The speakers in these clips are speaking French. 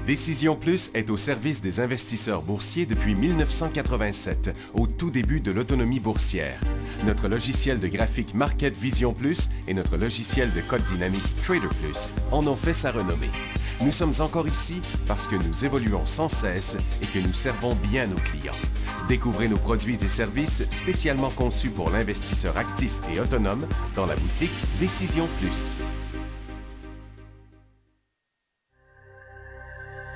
Décision Plus est au service des investisseurs boursiers depuis 1987, au tout début de l'autonomie boursière. Notre logiciel de graphique Market Vision Plus et notre logiciel de code dynamique Trader Plus en ont fait sa renommée. Nous sommes encore ici parce que nous évoluons sans cesse et que nous servons bien nos clients. Découvrez nos produits et services spécialement conçus pour l'investisseur actif et autonome dans la boutique Décision Plus.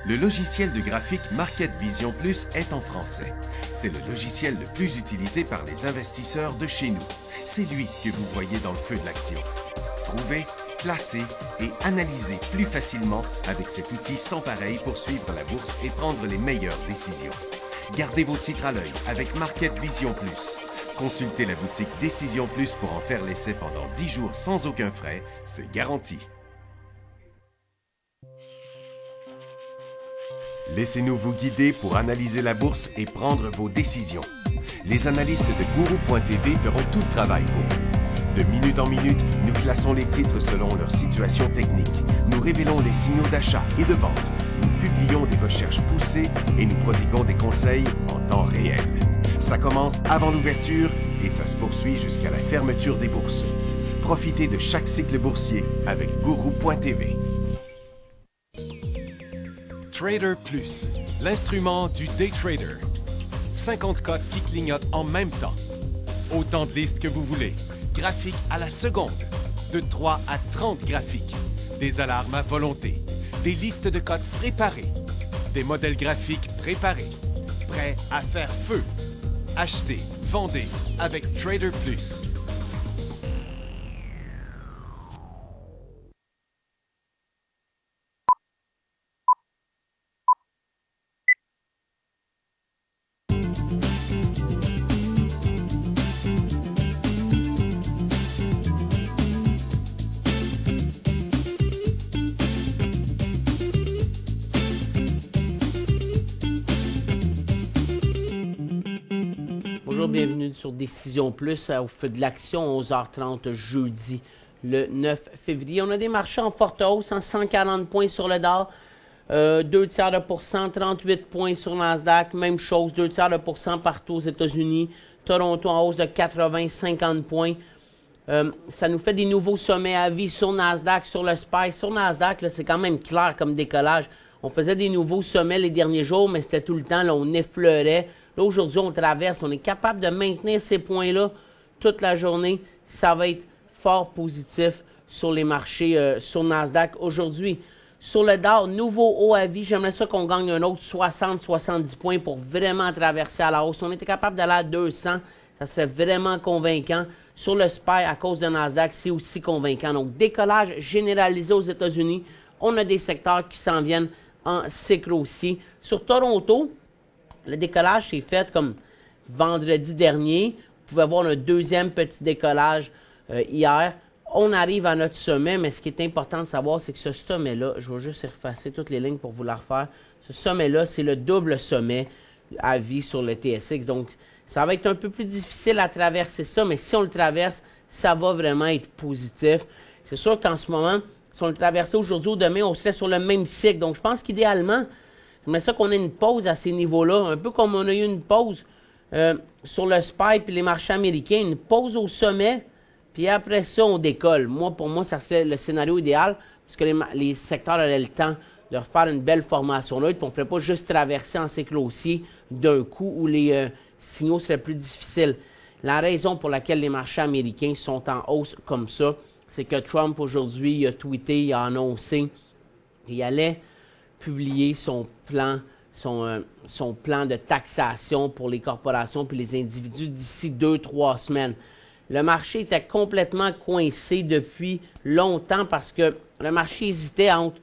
Le logiciel de graphique Market Vision Plus est en français. C'est le logiciel le plus utilisé par les investisseurs de chez nous. C'est lui que vous voyez dans le feu de l'action. Trouvez, classez et analysez plus facilement avec cet outil sans pareil pour suivre la bourse et prendre les meilleures décisions. Gardez vos titres à l'œil avec Market Vision Plus. Consultez la boutique Décision Plus pour en faire l'essai pendant 10 jours sans aucun frais, c'est garanti. Laissez-nous vous guider pour analyser la bourse et prendre vos décisions. Les analystes de Guru.tv feront tout le travail pour vous. De minute en minute, nous classons les titres selon leur situation technique. Nous révélons les signaux d'achat et de vente. Nous publions des recherches poussées et nous prodiguons des conseils en temps réel. Ça commence avant l'ouverture et ça se poursuit jusqu'à la fermeture des bourses. Profitez de chaque cycle boursier avec Guru.tv. Trader Plus, l'instrument du day trader. 50 cotes qui clignotent en même temps. Autant de listes que vous voulez. Graphiques à la seconde. De 3 à 30 graphiques. Des alarmes à volonté. Des listes de cotes préparées. Des modèles graphiques préparés. Prêts à faire feu. Achetez, vendez avec Trader Plus. Bonjour, bienvenue sur Décision Plus au feu de l'action, 11h30 jeudi, le 9 février. On a des marchés en forte hausse, 140 points sur le Dow, 2/%, 38 points sur Nasdaq, même chose, 2/% partout aux États-Unis. Toronto en hausse de 80-50 points. Ça nous fait des nouveaux sommets à vie sur Nasdaq, sur le SPY. Sur Nasdaq, c'est quand même clair comme décollage. On faisait des nouveaux sommets les derniers jours, mais c'était tout le temps, là, on effleurait. Là, aujourd'hui, on traverse, on est capable de maintenir ces points-là toute la journée. Ça va être fort positif sur les marchés, sur Nasdaq aujourd'hui. Sur le Dow, nouveau haut à vie. J'aimerais ça qu'on gagne un autre 60-70 points pour vraiment traverser à la hausse. Si on était capable d'aller à 200, ça serait vraiment convaincant. Sur le SPY, à cause de Nasdaq, c'est aussi convaincant. Donc, décollage généralisé aux États-Unis. On a des secteurs qui s'en viennent en cycle haussier. Sur Toronto, le décollage s'est fait comme vendredi dernier. Vous pouvez voir le deuxième petit décollage hier. On arrive à notre sommet, mais ce qui est important de savoir, c'est que ce sommet-là, je vais juste effacer toutes les lignes pour vous la refaire. Ce sommet-là, c'est le double sommet à vie sur le TSX. Donc, ça va être un peu plus difficile à traverser ça, mais si on le traverse, ça va vraiment être positif. C'est sûr qu'en ce moment, si on le traversait aujourd'hui ou demain, on serait sur le même cycle. Donc, je pense qu'idéalement, j'aimerais ça qu'on ait une pause à ces niveaux-là, un peu comme on a eu une pause sur le SPY et les marchés américains, une pause au sommet, puis après ça, on décolle. Pour moi, ça serait le scénario idéal, parce que les secteurs auraient le temps de refaire une belle formation là, puis on ne pourrait pas juste traverser en cycle haussier d'un coup où les signaux seraient plus difficiles. La raison pour laquelle les marchés américains sont en hausse comme ça, c'est que Trump, aujourd'hui, il a tweeté, il a annoncé, il allait publier son plan de taxation pour les corporations puis les individus d'ici 2-3 semaines. Le marché était complètement coincé depuis longtemps parce que le marché hésitait entre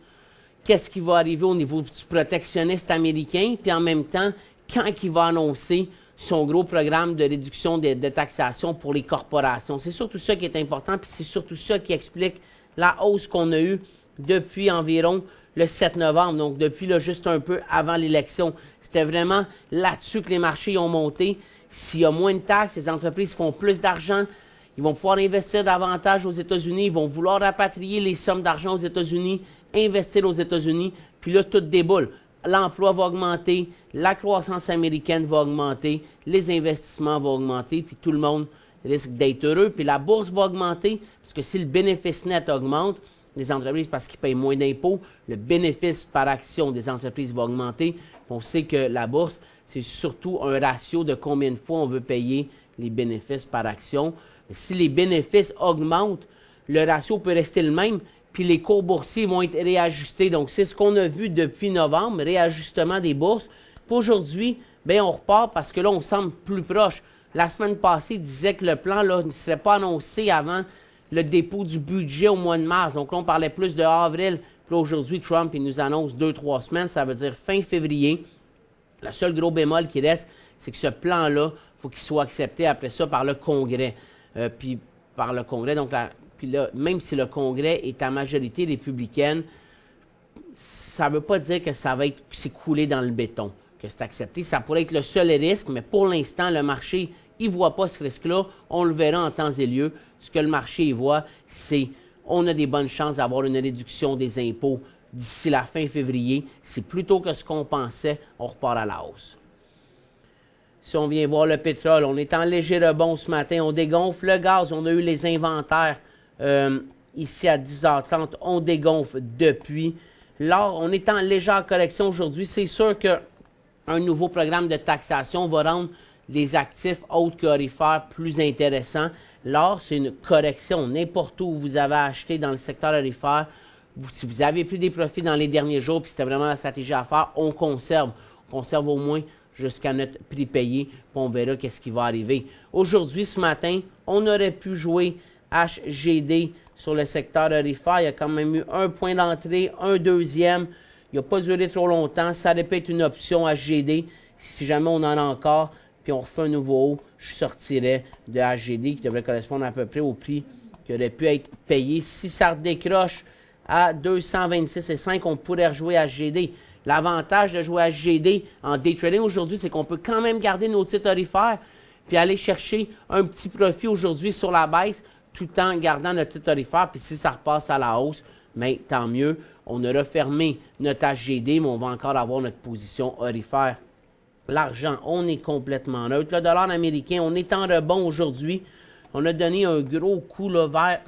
qu'est-ce qui va arriver au niveau du protectionniste américain, puis en même temps, quand il va annoncer son gros programme de réduction de taxation pour les corporations. C'est surtout ça qui est important, puis c'est surtout ça qui explique la hausse qu'on a eue depuis environ le 7 novembre, donc depuis là, juste un peu avant l'élection. C'était vraiment là-dessus que les marchés ont monté. S'il y a moins de taxes, les entreprises font plus d'argent, ils vont pouvoir investir davantage aux États-Unis, ils vont vouloir rapatrier les sommes d'argent aux États-Unis, investir aux États-Unis, Puis là, tout déboule. L'emploi va augmenter, la croissance américaine va augmenter, les investissements vont augmenter, puis tout le monde risque d'être heureux. Puis la bourse va augmenter, parce que si le bénéfice net augmente, les entreprises, parce qu'ils payent moins d'impôts, le bénéfice par action des entreprises va augmenter. On sait que la bourse, c'est surtout un ratio de combien de fois on veut payer les bénéfices par action. Mais si les bénéfices augmentent, le ratio peut rester le même, puis les cours boursiers vont être réajustés. Donc, c'est ce qu'on a vu depuis novembre, réajustement des bourses. Puis aujourd'hui, bien, on repart parce que là, on semble plus proche. La semaine passée, il disait que le plan là, ne serait pas annoncé avant le dépôt du budget au mois de mars. Donc là, on parlait plus de avril. Puis là, aujourd'hui, Trump, il nous annonce 2-3 semaines, ça veut dire fin février. Le seul gros bémol qui reste, c'est que ce plan-là, il faut qu'il soit accepté après ça par le Congrès. Puis par le Congrès, donc puis là, même si le Congrès est à majorité républicaine, ça ne veut pas dire que ça va être c'est coulé dans le béton, que c'est accepté. Ça pourrait être le seul risque, mais pour l'instant, le marché, il ne voit pas ce risque-là. On le verra en temps et lieu. Ce que le marché voit, c'est on a des bonnes chances d'avoir une réduction des impôts d'ici la fin février. C'est plutôt que ce qu'on pensait, on repart à la hausse. Si on vient voir le pétrole, on est en léger rebond ce matin, on dégonfle le gaz, on a eu les inventaires ici à 10h30, on dégonfle depuis. L'or, on est en légère correction aujourd'hui. C'est sûr qu'un nouveau programme de taxation va rendre les actifs autres qu'orifères plus intéressants. L'or, c'est une correction. N'importe où vous avez acheté dans le secteur orifère, si vous avez pris des profits dans les derniers jours, puis c'était vraiment la stratégie à faire, on conserve. On conserve au moins jusqu'à notre prix payé, puis on verra qu'est-ce qui va arriver. Aujourd'hui, ce matin, on aurait pu jouer HGD sur le secteur orifère. Il y a quand même eu un point d'entrée, un deuxième. Il n'a pas duré trop longtemps. Ça aurait pu être une option HGD. Si jamais on en a encore, puis on refait un nouveau haut, je sortirais de HGD qui devrait correspondre à peu près au prix qui aurait pu être payé. Si ça décroche à 226,5, on pourrait rejouer HGD. L'avantage de jouer HGD en day trading aujourd'hui, c'est qu'on peut quand même garder nos titres orifères puis aller chercher un petit profit aujourd'hui sur la baisse tout en gardant notre titre orifère. Puis si ça repasse à la hausse, mais tant mieux. On a refermé notre HGD, mais on va encore avoir notre position orifère. L'argent, on est complètement neutre. Le dollar américain, on est en rebond aujourd'hui. On a donné un gros coup là, vers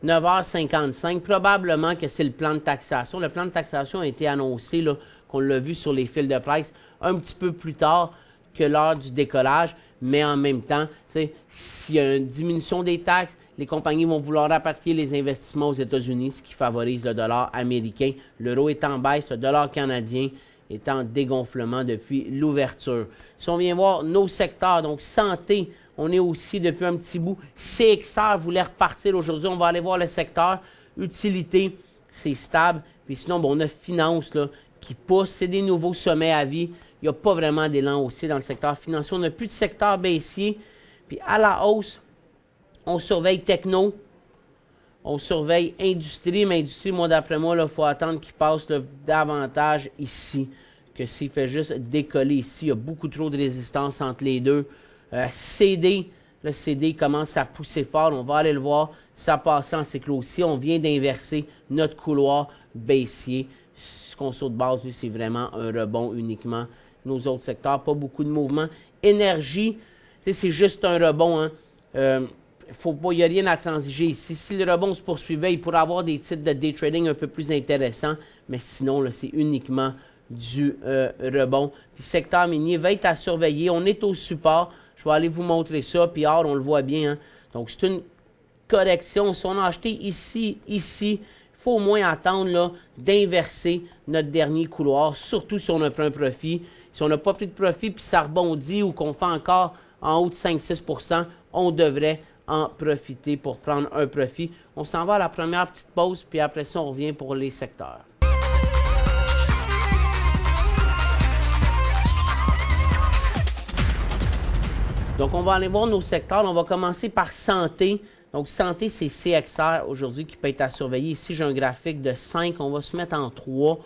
9h55. Probablement que c'est le plan de taxation. Le plan de taxation a été annoncé, là, qu'on l'a vu sur les fils de presse, un petit peu plus tard que l'heure du décollage. Mais en même temps, s'il y a une diminution des taxes, les compagnies vont vouloir rapatrier les investissements aux États-Unis, ce qui favorise le dollar américain. L'euro est en baisse, le dollar canadien est en dégonflement depuis l'ouverture. Si on vient voir nos secteurs, donc santé, on est aussi depuis un petit bout. CXR voulait repartir aujourd'hui. On va aller voir le secteur. Utilité, c'est stable. Puis sinon, bon, on a finance là, qui pousse. C'est des nouveaux sommets à vie. Il n'y a pas vraiment d'élan haussier dans le secteur financier. On n'a plus de secteur baissier. Puis à la hausse, on surveille techno. On surveille industrie. Mais industrie, moi, d'après moi, il faut attendre qu'il passe là, davantage ici que s'il fait juste décoller ici. Il y a beaucoup trop de résistance entre les deux. CD, le CD commence à pousser fort, on va aller le voir, ça passe en cycle aussi, on vient d'inverser notre couloir baissier. Ce qu'on saute de base, c'est vraiment un rebond uniquement. Nos autres secteurs, pas beaucoup de mouvement. Énergie, c'est juste un rebond. Hein. Il n'y a rien à transiger ici. Si le rebond se poursuivait, il pourrait avoir des titres de day trading un peu plus intéressants, mais sinon, c'est uniquement du rebond. Puis secteur minier va être à surveiller. On est au support. Je vais aller vous montrer ça. Puis or, on le voit bien. Hein? Donc, c'est une correction. Si on a acheté ici, il faut au moins attendre là, d'inverser notre dernier couloir, surtout si on a pris un profit. Si on n'a pas pris de profit puis ça rebondit ou qu'on fait encore en haut de 5-6 %, on devrait en profiter pour prendre un profit. On s'en va à la première petite pause, puis après ça, on revient pour les secteurs. Donc, on va aller voir nos secteurs. On va commencer par santé. Donc, santé, c'est CXR aujourd'hui qui peut être à surveiller. Ici, j'ai un graphique de 5. On va se mettre en 3.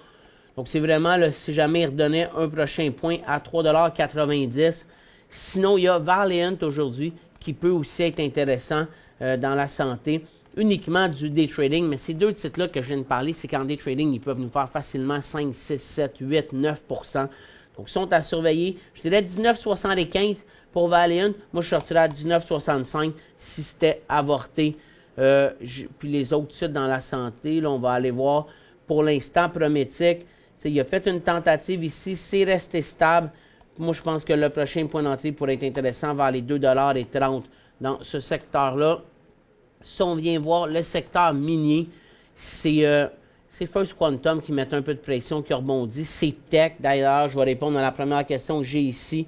Donc, c'est vraiment, là, si jamais il redonnait un prochain point à 3,90 $. Sinon, il y a Valiant aujourd'hui qui peut aussi être intéressant dans la santé. uniquement du day trading, mais ces deux titres-là que je viens de parler, c'est qu'en day trading, ils peuvent nous faire facilement 5, 6, 7, 8, 9 %. Donc, ils sont à surveiller. Je dirais 19,75 pour Valeant. Moi, je sortirais à 19,65 si c'était avorté. Puis les autres titres dans la santé, là, on va aller voir. Pour l'instant, Prométique, il a fait une tentative ici, c'est resté stable. Moi, je pense que le prochain point d'entrée pourrait être intéressant vers les 2,30 $ dans ce secteur-là. Si on vient voir le secteur minier, c'est First Quantum qui met un peu de pression, qui rebondit. C'est Tech. D'ailleurs, je vais répondre à la première question que j'ai ici.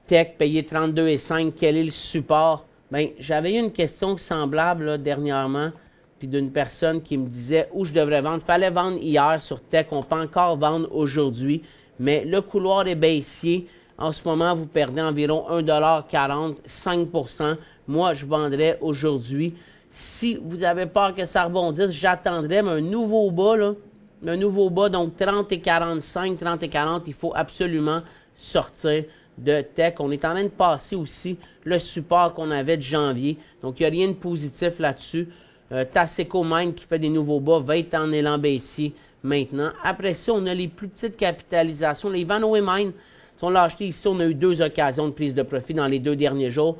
Tech payé 32,5. Quel est le support? Bien, j'avais eu une question semblable là, dernièrement, puis d'une personne qui me disait où je devrais vendre. Il fallait vendre hier sur Tech. On peut encore vendre aujourd'hui, mais le couloir est baissier. En ce moment, vous perdez environ 1,40 $, 5 %. Moi, je vendrais aujourd'hui. Si vous avez peur que ça rebondisse, j'attendrais un nouveau bas, là. Un nouveau bas, donc 30,45, 30,40, il faut absolument sortir de Tech. On est en train de passer aussi le support qu'on avait de janvier. Donc, il n'y a rien de positif là-dessus. Taseko Mine qui fait des nouveaux bas va être en élan baissier maintenant. Après ça, on a les plus petites capitalisations. Les Vanoé Mine, si on l'a acheté ici, on a eu 2 occasions de prise de profit dans les 2 derniers jours.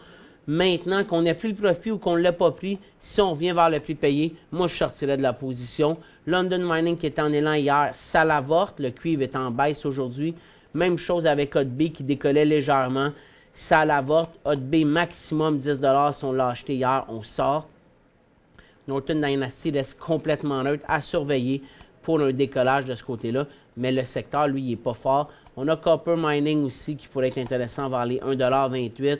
Maintenant qu'on a pris le profit ou qu'on ne l'a pas pris, si on revient vers le prix payé, moi je sortirais de la position. London Mining qui était en élan hier, ça l'avorte. Le cuivre est en baisse aujourd'hui. Même chose avec HotB qui décollait légèrement. Ça l'avorte. HotB maximum 10 $. Si on l'a acheté hier, on sort. Northern Dynasty reste complètement neutre à surveiller pour un décollage de ce côté-là. Mais le secteur, lui, il n'est pas fort. On a Copper Mining aussi qui pourrait être intéressant vers les 1,28 $.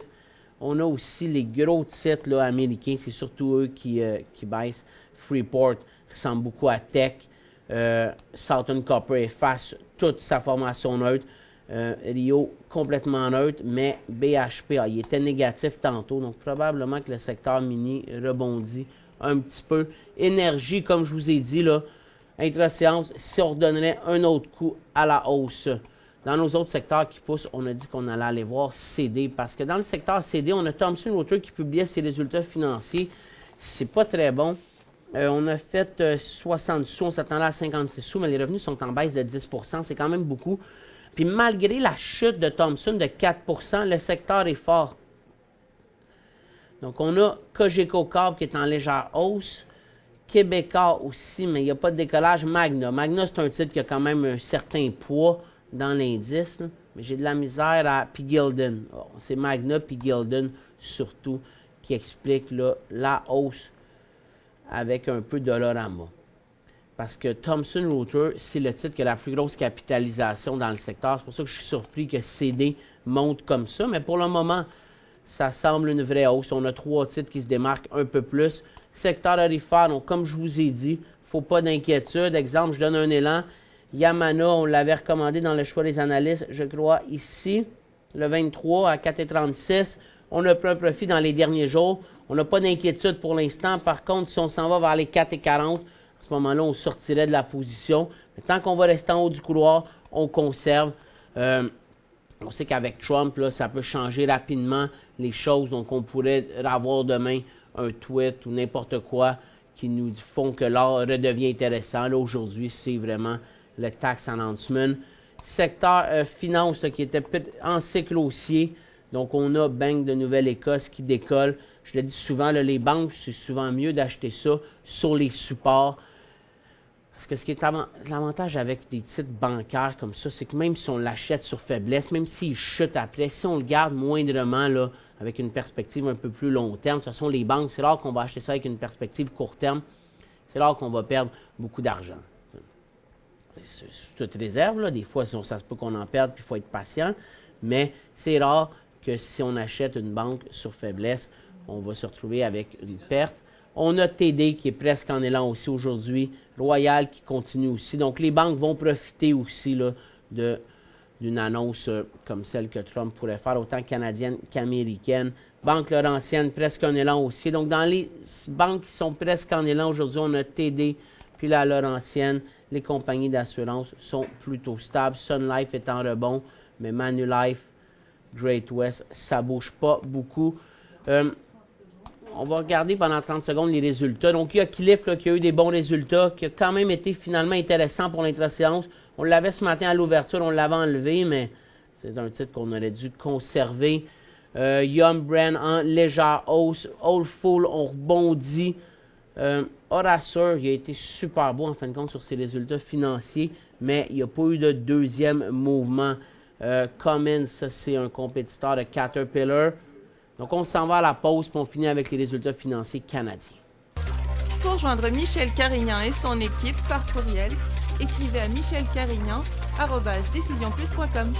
On a aussi les gros titres là, américains. C'est surtout eux qui baissent. Freeport ressemble beaucoup à Tech. Southern Copper efface toute sa formation neutre. Rio complètement neutre, mais BHP, il était négatif tantôt. Donc probablement que le secteur mini rebondit un petit peu. Énergie, comme je vous ai dit, là, intra-séance, si on redonnerait un autre coup à la hausse. Dans nos autres secteurs qui poussent, on a dit qu'on allait aller voir CD, parce que dans le secteur CD, on a Thomson Reuters qui publiait ses résultats financiers. C'est pas très bon. On a fait 60 sous, on s'attendait à 56 sous, mais les revenus sont en baisse de 10 %, c'est quand même beaucoup. Puis malgré la chute de Thomson de 4 %, le secteur est fort. Donc on a Cogeco Corp qui est en légère hausse. Québécois aussi, mais il n'y a pas de décollage. Magna. Magna, c'est un titre qui a quand même un certain poids dans l'indice. Mais j'ai de la misère à... Puis Gildan. Oh, c'est Magna puis Gildan surtout qui explique là, la hausse avec un peu de Dollarama. Parce que Thomson Reuters, c'est le titre qui a la plus grosse capitalisation dans le secteur. C'est pour ça que je suis surpris que CD monte comme ça. Mais pour le moment, ça semble une vraie hausse. On a 3 titres qui se démarquent un peu plus. Secteur aurifère, donc comme je vous ai dit, il ne faut pas d'inquiétude. Exemple, je donne un élan. Yamana, on l'avait recommandé dans le choix des analystes, je crois, ici, le 23 à 4,36. On a pris un profit dans les derniers jours. On n'a pas d'inquiétude pour l'instant. Par contre, si on s'en va vers les 4,40, à ce moment-là, on sortirait de la position. Mais tant qu'on va rester en haut du couloir, on conserve. On sait qu'avec Trump, là, ça peut changer rapidement les choses. Donc, on pourrait avoir demain un tweet ou n'importe quoi qui nous font que l'or redevient intéressant. Là, aujourd'hui, c'est vraiment le tax announcement. Secteur finance là, qui était en cycle haussier. Donc, on a Banque de Nouvelle-Écosse qui décolle. Je le dis souvent, là, les banques, c'est souvent mieux d'acheter ça sur les supports. Parce que ce qui est l'avantage avec des titres bancaires comme ça, c'est que même si on l'achète sur faiblesse, même s'il chute après, si on le garde moindrement là, avec une perspective un peu plus long terme, de toute façon, les banques, c'est rare qu'on va acheter ça avec une perspective court terme. C'est rare qu'on va perdre beaucoup d'argent. C'est toute réserve, là. Des fois, ça se peut qu'on en perde, puis il faut être patient. Mais c'est rare que si on achète une banque sur faiblesse, on va se retrouver avec une perte. On a TD qui est presque en élan aussi aujourd'hui. Royal qui continue aussi. Donc, les banques vont profiter aussi là, d'une annonce comme celle que Trump pourrait faire, autant canadienne qu'américaine. Banque Laurentienne, presque en élan aussi. Donc, dans les banques qui sont presque en élan aujourd'hui, on a TD puis la Laurentienne. Les compagnies d'assurance sont plutôt stables. Sun Life est en rebond, mais Manulife, Great West, ça ne bouge pas beaucoup. On va regarder pendant 30 secondes les résultats. Donc, il y a Cliff là, qui a eu des bons résultats, qui a quand même été finalement intéressant pour l'intra-séance. On l'avait ce matin à l'ouverture, on l'avait enlevé, mais c'est un titre qu'on aurait dû conserver. Yum Brand en légère hausse. Old Fool, on rebondit. Horaceur, il a été super beau en fin de compte sur ses résultats financiers, mais il n'y a pas eu de deuxième mouvement. Cummins, ça c'est un compétiteur de Caterpillar. Donc on s'en va à la pause puis on finit avec les résultats financiers canadiens. Pour joindre Michel Carignan et son équipe par courriel, écrivez à michelcarignan@decisionplus.com.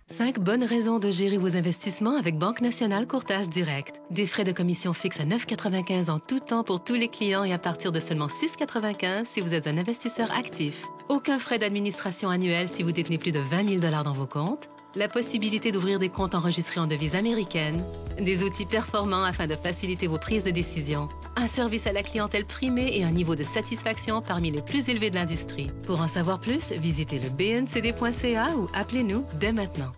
5 bonnes raisons de gérer vos investissements avec Banque Nationale Courtage Direct. Des frais de commission fixes à 9,95 en tout temps pour tous les clients et à partir de seulement 6,95 si vous êtes un investisseur actif. Aucun frais d'administration annuel si vous détenez plus de 20 000 $ dans vos comptes. La possibilité d'ouvrir des comptes enregistrés en devise américaine. Des outils performants afin de faciliter vos prises de décision. Un service à la clientèle primé et un niveau de satisfaction parmi les plus élevés de l'industrie. Pour en savoir plus, visitez le bncd.ca ou appelez-nous dès maintenant.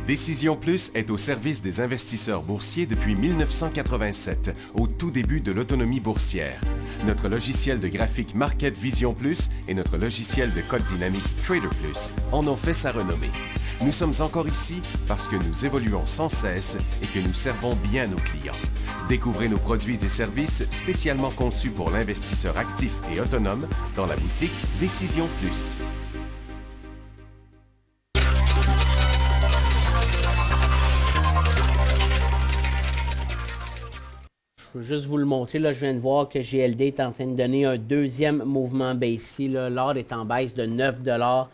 Décision Plus est au service des investisseurs boursiers depuis 1987, au tout début de l'autonomie boursière. Notre logiciel de graphique Market Vision Plus et notre logiciel de code dynamique Trader Plus en ont fait sa renommée. Nous sommes encore ici parce que nous évoluons sans cesse et que nous servons bien nos clients. Découvrez nos produits et services spécialement conçus pour l'investisseur actif et autonome dans la boutique Décision Plus. Je vais juste vous le montrer. Là, je viens de voir que GLD est en train de donner un deuxième mouvement baissier. L'or est en baisse de 9 $.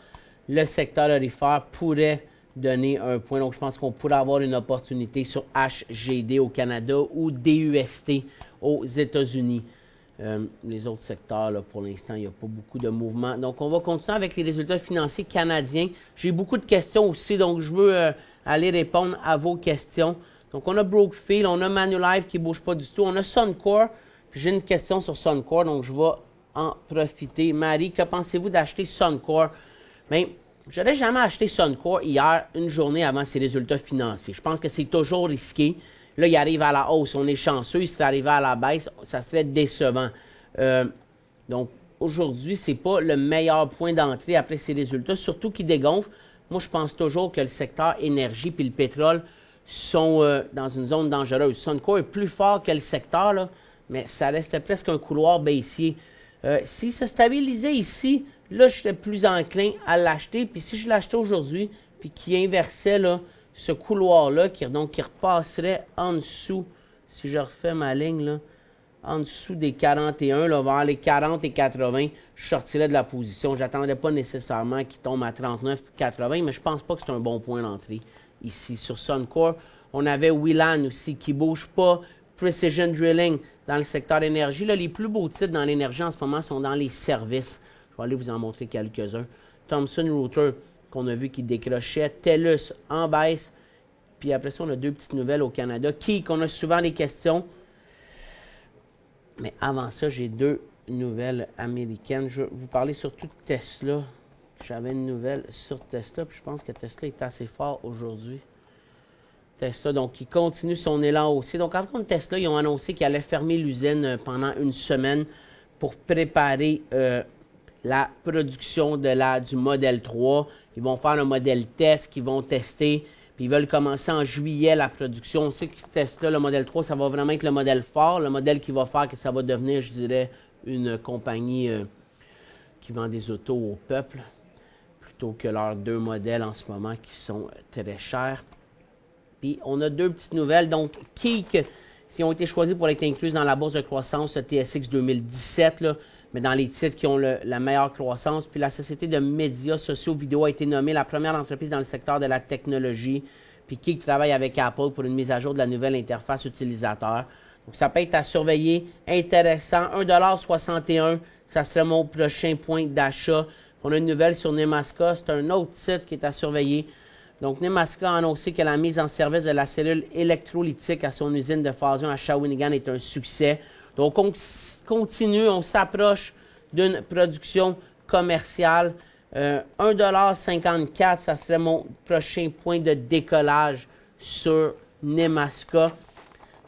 Le secteur aurifère pourrait donner un point. Donc, je pense qu'on pourrait avoir une opportunité sur HGD au Canada ou DUST aux États-Unis. Les autres secteurs, là, pour l'instant, il n'y a pas beaucoup de mouvement. Donc, on va continuer avec les résultats financiers canadiens. J'ai beaucoup de questions aussi, donc je veux aller répondre à vos questions. Donc, on a Brookfield, on a Manulife qui ne bouge pas du tout, on a Suncor. Puis j'ai une question sur Suncor, donc je vais en profiter. Marie, que pensez-vous d'acheter Suncor? Bien, je n'aurais jamais acheté Suncor hier, une journée avant ses résultats financiers. Je pense que c'est toujours risqué. Là, il arrive à la hausse, on est chanceux. Il serait arrivé à la baisse, ça serait décevant. Donc, aujourd'hui, ce n'est pas le meilleur point d'entrée après ces résultats, surtout qu'il dégonfle. Moi, je pense toujours que le secteur énergie puis le pétrole sont dans une zone dangereuse. Suncor est plus fort que le secteur, là, mais ça reste presque un couloir baissier. S'il se stabilisait ici, là, je serais plus enclin à l'acheter. Puis si je l'achetais aujourd'hui, puis qu'il inversait là, ce couloir-là, qui repasserait en dessous, si je refais ma ligne, là, en dessous des 41, là, vers les 40 et 80, je sortirais de la position. Je n'attendrais pas nécessairement qu'il tombe à 39,80, mais je pense pas que c'est un bon point d'entrée. Ici, sur Suncor, on avait Whelan aussi qui ne bouge pas. Precision Drilling dans le secteur énergie. Là, les plus beaux titres dans l'énergie en ce moment sont dans les services. Je vais aller vous en montrer quelques-uns. Thomson Reuters, qu'on a vu qui décrochait. TELUS en baisse. Puis après ça, on a deux petites nouvelles au Canada. Qui, qu'on a souvent des questions. Mais avant ça, j'ai deux nouvelles américaines. Je vais vous parler surtout de Tesla. J'avais une nouvelle sur Tesla, puis je pense que Tesla est assez fort aujourd'hui. Tesla, donc, il continue son élan haussier. Donc, en compte, Tesla, ils ont annoncé qu'ils allaient fermer l'usine pendant une semaine pour préparer la production du modèle 3. Ils vont faire un modèle test qu'ils vont tester, puis ils veulent commencer en juillet la production. On sait que Tesla, le modèle 3, ça va vraiment être le modèle fort, le modèle qui va faire que ça va devenir, je dirais, une compagnie qui vend des autos au peuple, plutôt que leurs deux modèles en ce moment qui sont très chers. Puis, on a deux petites nouvelles. Donc, Keek, qui ont été choisis pour être inclus dans la bourse de croissance TSX 2017, là, mais dans les titres qui ont la meilleure croissance. Puis, la société de médias sociaux vidéo a été nommée la première entreprise dans le secteur de la technologie. Puis, Keek travaille avec Apple pour une mise à jour de la nouvelle interface utilisateur. Donc, ça peut être à surveiller. Intéressant. 1,61 $. Ça serait mon prochain point d'achat. On a une nouvelle sur Nemaska. C'est un autre titre qui est à surveiller. Donc, Nemaska a annoncé que la mise en service de la cellule électrolytique à son usine de fusion à Shawinigan est un succès. Donc, on continue, on s'approche d'une production commerciale. 1,54 $, ça serait mon prochain point de décollage sur Nemaska.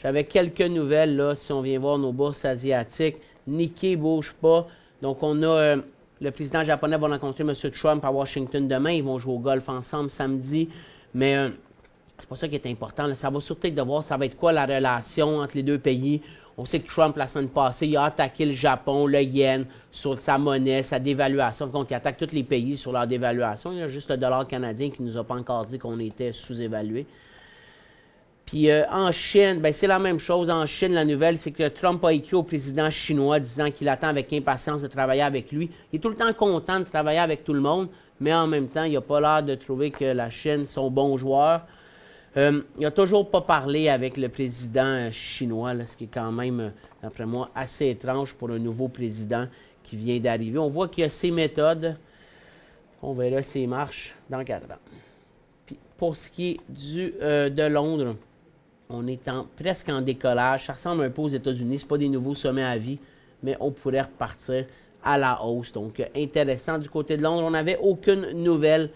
J'avais quelques nouvelles, là, si on vient voir nos bourses asiatiques. Nikkei bouge pas. Donc, on a le président japonais va rencontrer M. Trump à Washington demain. Ils vont jouer au golf ensemble samedi. Mais c'est pas ça qui est important. Là. Ça va surtout être de voir ça va être quoi la relation entre les deux pays. On sait que Trump, la semaine passée, il a attaqué le Japon, le yen, sur sa monnaie, sa dévaluation. Donc, il attaque tous les pays sur leur dévaluation. Il y a juste le dollar canadien qui ne nous a pas encore dit qu'on était sous-évalué. Puis en Chine, ben, c'est la même chose. En Chine, la nouvelle, c'est que Trump a écrit au président chinois disant qu'il attend avec impatience de travailler avec lui. Il est tout le temps content de travailler avec tout le monde, mais en même temps, il n'a pas l'air de trouver que la Chine sont bons joueurs. Il n'a toujours pas parlé avec le président chinois, là, ce qui est quand même, d'après moi, assez étrange pour un nouveau président qui vient d'arriver. On voit qu'il y a ses méthodes. On verra s'il marche dans 4 ans. Puis pour ce qui est de Londres, on est presque en décollage. Ça ressemble un peu aux États-Unis. Ce pas des nouveaux sommets à vie, mais on pourrait repartir à la hausse. Donc, intéressant. Du côté de Londres, on n'avait aucune nouvelle.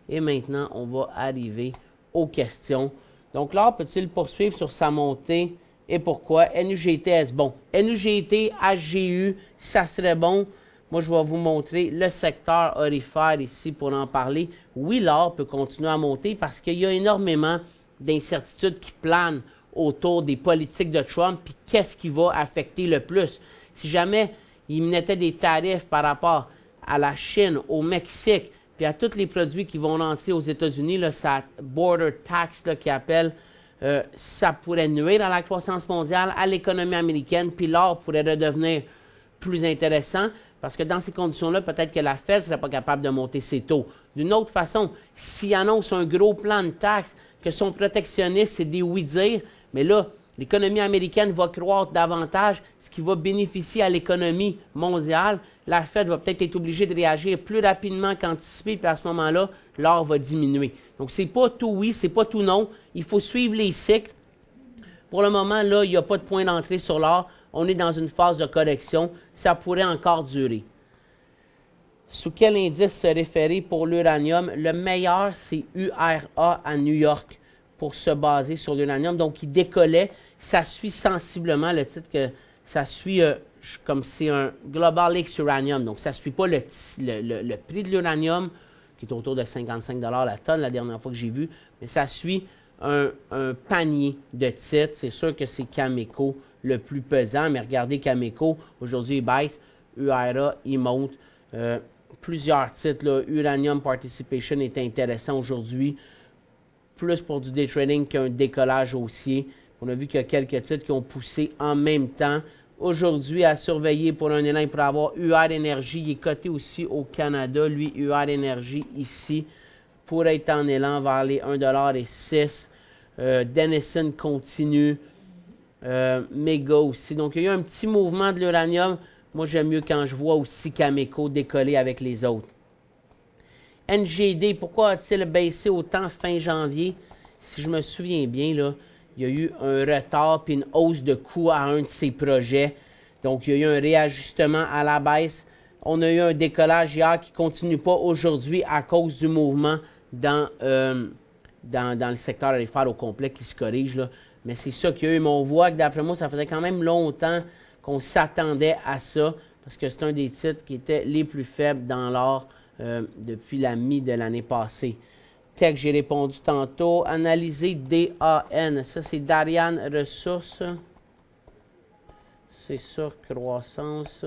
Et maintenant, on va arriver aux questions. Donc, l'or peut-il poursuivre sur sa montée et pourquoi? NUGT, bon. NUGT, HGU, ça serait bon. Moi, je vais vous montrer le secteur aurifère ici pour en parler. Oui, l'or peut continuer à monter parce qu'il y a énormément d'incertitudes qui planent autour des politiques de Trump. Puis, qu'est-ce qui va affecter le plus? Si jamais il mettait des tarifs par rapport à la Chine, au Mexique, puis à tous les produits qui vont rentrer aux États-Unis, là, sa border tax là, qui appelle, ça pourrait nuire à la croissance mondiale, à l'économie américaine, puis l'or pourrait redevenir plus intéressant, parce que dans ces conditions-là, peut-être que la Fed ne serait pas capable de monter ses taux. D'une autre façon, s'il annonce un gros plan de taxes, que son protectionniste, c'est des oui-dire, mais là, l'économie américaine va croître davantage, ce qui va bénéficier à l'économie mondiale. La Fed va peut-être être obligée de réagir plus rapidement qu'anticipé, puis à ce moment-là, l'or va diminuer. Donc, c'est pas tout oui, c'est pas tout non. Il faut suivre les cycles. Pour le moment, là, il n'y a pas de point d'entrée sur l'or. On est dans une phase de correction. Ça pourrait encore durer. Sous quel indice se référer pour l'uranium? Le meilleur, c'est URA à New York pour se baser sur l'uranium. Donc, il décollait. Ça suit sensiblement le titre que ça suit comme c'est un Global X Uranium. Donc, ça ne suit pas le prix de l'uranium, qui est autour de 55 $ la tonne la dernière fois que j'ai vu, mais ça suit un panier de titres. C'est sûr que c'est Cameco le plus pesant, mais regardez Cameco, aujourd'hui il baisse, URA, il monte. Plusieurs titres, là, Uranium Participation est intéressant aujourd'hui, plus pour du day trading qu'un décollage haussier. On a vu qu'il y a quelques titres qui ont poussé en même temps. Aujourd'hui, à surveiller pour un élan, il pourrait avoir UR Énergie. Il est coté aussi au Canada. Lui, UR Énergie, ici, pourrait être en élan vers les 1,06 $. Denison continue. Mega aussi. Donc, il y a eu un petit mouvement de l'uranium. Moi, j'aime mieux quand je vois aussi Cameco décoller avec les autres. NGD, pourquoi a-t-il baissé autant fin janvier? Si je me souviens bien, là, il y a eu un retard puis une hausse de coût à un de ses projets. Donc, il y a eu un réajustement à la baisse. On a eu un décollage hier qui ne continue pas aujourd'hui à cause du mouvement dans le secteur aurifère au complet qui se corrige. Là. Mais c'est ça qu'il y a eu. Mais on voit que d'après moi, ça faisait quand même longtemps qu'on s'attendait à ça parce que c'est un des titres qui était les plus faibles dans l'or depuis la mi de l'année passée. Tech, j'ai répondu tantôt. Analyser DAN. Ça, c'est Darian Ressources. C'est sur croissance.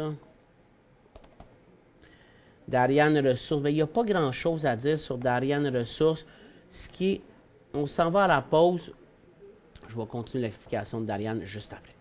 Darian Ressources. Il n'y a pas grand-chose à dire sur Darian Ressources. On s'en va à la pause. Je vais continuer l'explication de Darian juste après.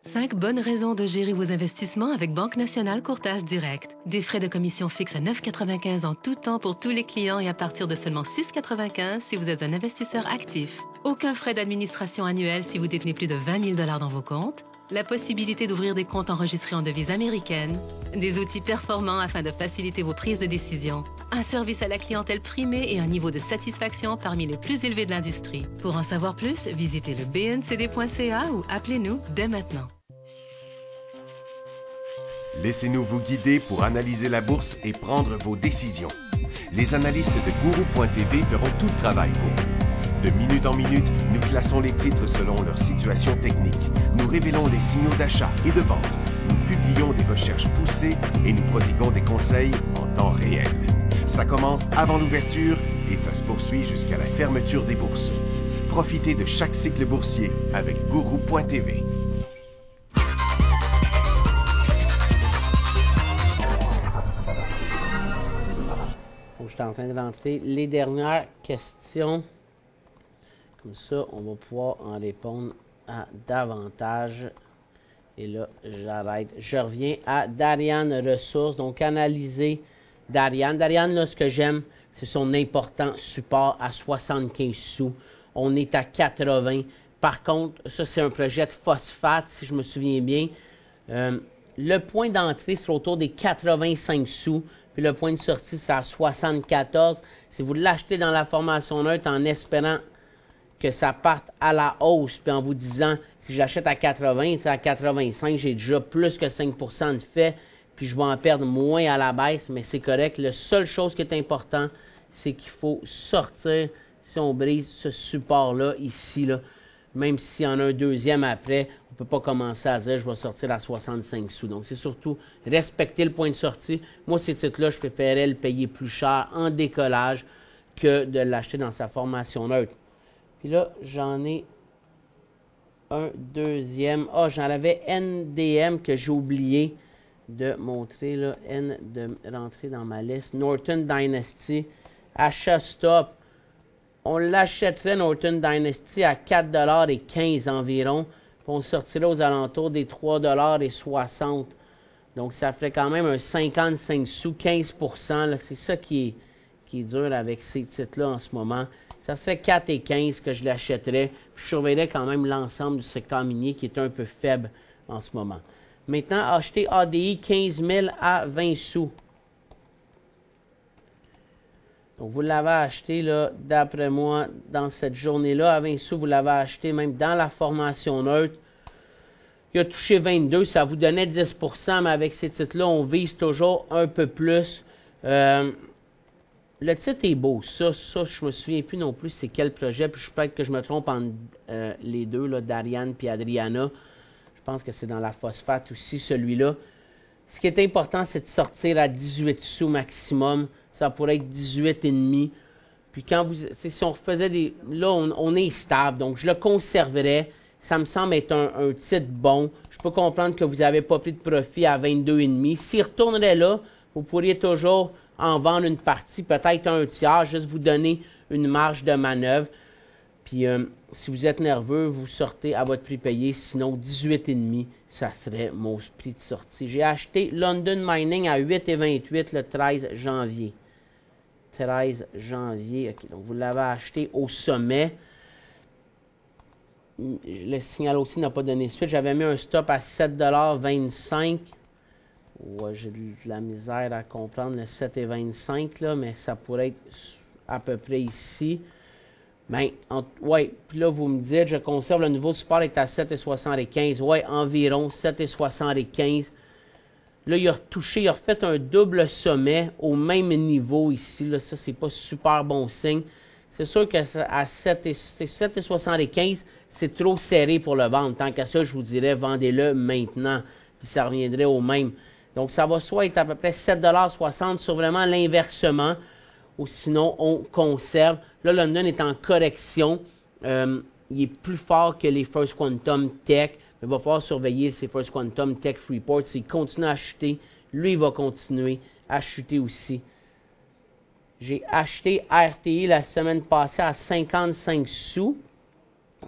5 bonnes raisons de gérer vos investissements avec Banque Nationale Courtage Direct. Des frais de commission fixes à 9,95 en tout temps pour tous les clients et à partir de seulement 6,95 si vous êtes un investisseur actif. Aucun frais d'administration annuel si vous détenez plus de 20 000 $ dans vos comptes. La possibilité d'ouvrir des comptes enregistrés en devise américaine. Des outils performants afin de faciliter vos prises de décision. Un service à la clientèle primé et un niveau de satisfaction parmi les plus élevés de l'industrie. Pour en savoir plus, visitez le bncd.ca ou appelez-nous dès maintenant. Laissez-nous vous guider pour analyser la bourse et prendre vos décisions. Les analystes de Gourou.tv feront tout le travail pour vous. De minute en minute, nous classons les titres selon leur situation technique. Nous révélons les signaux d'achat et de vente. Nous publions des recherches poussées et nous prodiguons des conseils en temps réel. Ça commence avant l'ouverture et ça se poursuit jusqu'à la fermeture des bourses. Profitez de chaque cycle boursier avec Gourou.tv. Je suis en train de rentrer les dernières questions. Comme ça, on va pouvoir en répondre à davantage. Et là, j'arrête. Je reviens à Dariane Ressources. Donc, analyser Dariane. Dariane, là, ce que j'aime, c'est son important support à 75 sous. On est à 80. Par contre, ça, c'est un projet de phosphate, si je me souviens bien. Le point d'entrée, c'est autour des 85 sous. Puis le point de sortie, c'est à 74. Si vous l'achetez dans la formation neutre en espérant que ça parte à la hausse, puis en vous disant, si j'achète à 80, c'est à 85, j'ai déjà plus que 5% de fait, puis je vais en perdre moins à la baisse, mais c'est correct. La seule chose qui est importante, c'est qu'il faut sortir, si on brise ce support-là, ici, là, même s'il y en a un deuxième après, on ne peut pas commencer à dire, je vais sortir à 65 sous. Donc, c'est surtout respecter le point de sortie. Moi, ces titres-là, je préférais le payer plus cher en décollage que de l'acheter dans sa formation neutre. Puis là, j'en ai un deuxième. Ah, j'en avais NDM que j'ai oublié de montrer, là, de rentrer dans ma liste. Norton Dynasty, achat stop. On l'achèterait, Norton Dynasty, à 4,15 $ environ. Puis on sortirait aux alentours des 3,60 $. Donc, ça ferait quand même un 55 sous, 15 %. C'est ça qui est dur avec ces titres-là en ce moment. Ça serait 4,15 $ que je l'achèterais. Puis je surveillerais quand même l'ensemble du secteur minier qui est un peu faible en ce moment. Maintenant, acheter ADI 15 000 à 20 sous. Donc, vous l'avez acheté, là, d'après moi, dans cette journée-là, à 20 sous, vous l'avez acheté même dans la formation neutre. Il a touché 22, ça vous donnait 10 %, mais avec ces titres-là, on vise toujours un peu plus. Le titre est beau, ça, je me souviens plus non plus c'est quel projet, puis peut-être que je me trompe entre les deux, là, Dariane puis Adriana. Je pense que c'est dans la phosphate aussi, celui-là. Ce qui est important, c'est de sortir à 18 sous maximum. Ça pourrait être 18,5. Puis quand vous, si on refaisait des, là, on est stable, donc je le conserverais. Ça me semble être un titre bon. Je peux comprendre que vous n'avez pas pris de profit à 22,5. S'il retournerait là, vous pourriez toujours en vendre une partie, peut-être un tiers, juste vous donner une marge de manœuvre. Puis si vous êtes nerveux, vous sortez à votre prix payé. Sinon, 18,5, ça serait mon prix de sortie. J'ai acheté London Mining à 8,28 le 13 janvier. 13 janvier, ok, donc vous l'avez acheté au sommet. Le signal aussi n'a pas donné suite. J'avais mis un stop à 7,25 $. Ouais, j'ai de la misère à comprendre le 7,25 $, là, mais ça pourrait être à peu près ici. Ben, ouais, puis là, vous me dites, je conserve le nouveau support est à 7,75. Ouais, environ 7,75. Là, il a retouché, il a refait un double sommet au même niveau ici. Là, ça, c'est pas super bon signe. C'est sûr qu'à 7,75, c'est trop serré pour le vendre. Tant qu'à ça, je vous dirais, vendez-le maintenant. Puis ça reviendrait au même. Donc, ça va soit être à peu près 7,60 $ sur vraiment l'inversement. Ou sinon, on conserve. Là, London est en correction. Il est plus fort que les First Quantum Tech. Il va falloir surveiller ces First Quantum Tech Freeport. S'il continue à chuter, lui, il va continuer à chuter aussi. J'ai acheté RTI la semaine passée à 55 sous.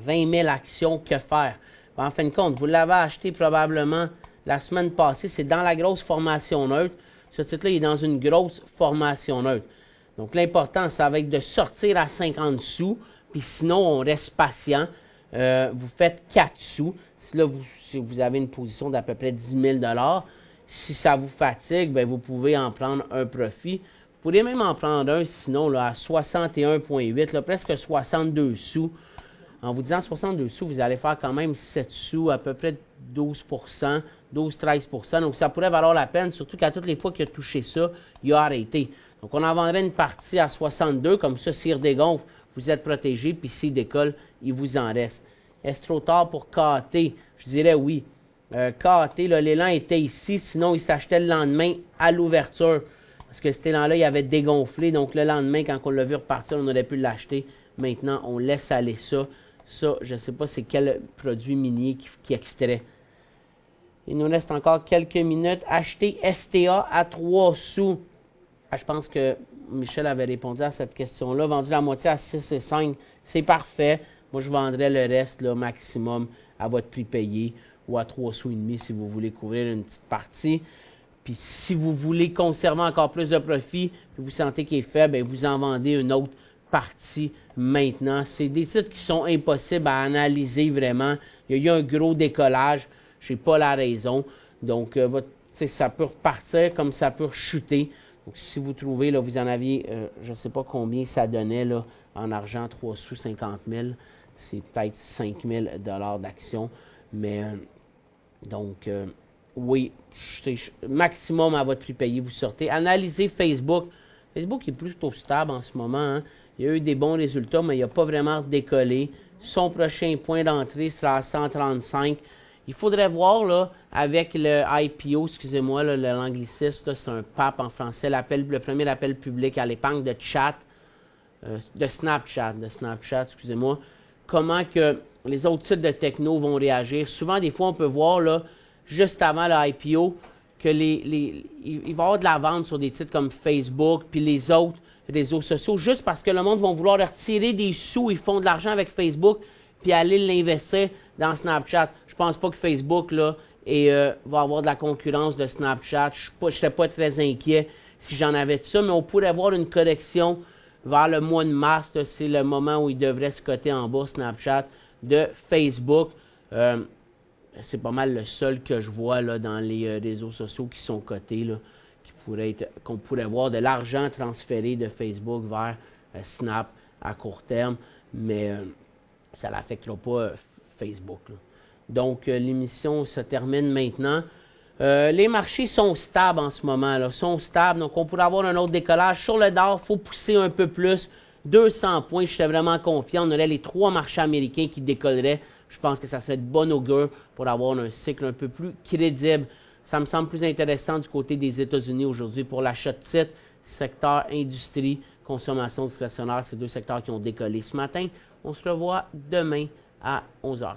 20 000 actions, que faire? En fin de compte, vous l'avez acheté probablement la semaine passée. C'est dans la grosse formation neutre. Ce titre-là, il est dans une grosse formation neutre. Donc, l'important, ça va être de sortir à 50 sous. Puis sinon, on reste patient. Vous faites 4 sous. Si vous avez une position d'à peu près 10 000 $, si ça vous fatigue, bien, vous pouvez en prendre un profit. Vous pourriez même en prendre un, sinon, là, à 61,8 $, presque 62 sous. en vous disant 62 sous, vous allez faire quand même 7 sous, à peu près 12 12-13 Donc, ça pourrait valoir la peine, surtout qu'à toutes les fois qu'il a touché ça, il a arrêté. Donc, on en vendrait une partie à 62, comme ça, s'il redégonfle, vous êtes protégé, puis s'il décolle, il vous en reste. Est-ce trop tard pour KT? Je dirais oui. KT, l'élan était ici, sinon il s'achetait le lendemain à l'ouverture. Parce que cet élan-là, il avait dégonflé. Donc, le lendemain, quand on l'a vu repartir, on aurait pu l'acheter. Maintenant, on laisse aller ça. Ça, je ne sais pas c'est quel produit minier qui extrait. Il nous reste encore quelques minutes. Acheter STA à 3 sous. Ah, je pense que Michel avait répondu à cette question-là. Vendu la moitié à 6,5. C'est parfait. Moi, je vendrais le reste là, maximum à votre prix payé ou à 3 sous et demi si vous voulez couvrir une petite partie. Puis si vous voulez conserver encore plus de profit, puis vous sentez qu'il est faible, bien, vous en vendez une autre partie maintenant. C'est des titres qui sont impossibles à analyser vraiment. Il y a eu un gros décollage. Je n'ai pas la raison. Donc, ça peut repartir comme ça peut chuter. Donc, si vous trouvez, là, vous en aviez, je ne sais pas combien ça donnait là, en argent, 3 sous 50 000. C'est peut-être 5 000 $ d'action. Mais, oui, maximum à votre prix payé, vous sortez. Analysez Facebook. Facebook est plutôt stable en ce moment. Hein. Il y a eu des bons résultats, mais il n'a pas vraiment décollé. Son prochain point d'entrée sera à 135. Il faudrait voir, là, avec le IPO, excusez-moi, l'anglicisme, c'est un PAP en français, le premier appel public à l'épargne de chat, de Snapchat, excusez-moi, comment que les autres sites de techno vont réagir. Souvent, des fois, on peut voir, là, juste avant le IPO, que il va y avoir de la vente sur des sites comme Facebook, puis les autres réseaux sociaux, juste parce que le monde va vouloir retirer des sous, ils font de l'argent avec Facebook, puis aller l'investir dans Snapchat. Je pense pas que Facebook là, va avoir de la concurrence de Snapchat. Je ne serais pas très inquiet si j'en avais de ça, mais on pourrait avoir une correction vers le mois de mars. C'est le moment où il devrait se coter en bas, Snapchat, de Facebook. C'est pas mal le seul que je vois là, dans les réseaux sociaux qui sont cotés, là, qu'on pourrait voir de l'argent transféré de Facebook vers Snap à court terme, mais ça n'affectera pas Facebook. Là. Donc, l'émission se termine maintenant. Les marchés sont stables en ce moment, là, sont stables, donc on pourrait avoir un autre décollage. Sur le Dow, il faut pousser un peu plus. 200 points, je suis vraiment confiant. On aurait les 3 marchés américains qui décolleraient. Je pense que ça serait de bon augure pour avoir un cycle un peu plus crédible. Ça me semble plus intéressant du côté des États-Unis aujourd'hui pour l'achat de titres, secteur industrie, consommation discrétionnaire, ces 2 secteurs qui ont décollé ce matin. On se revoit demain à 11h30.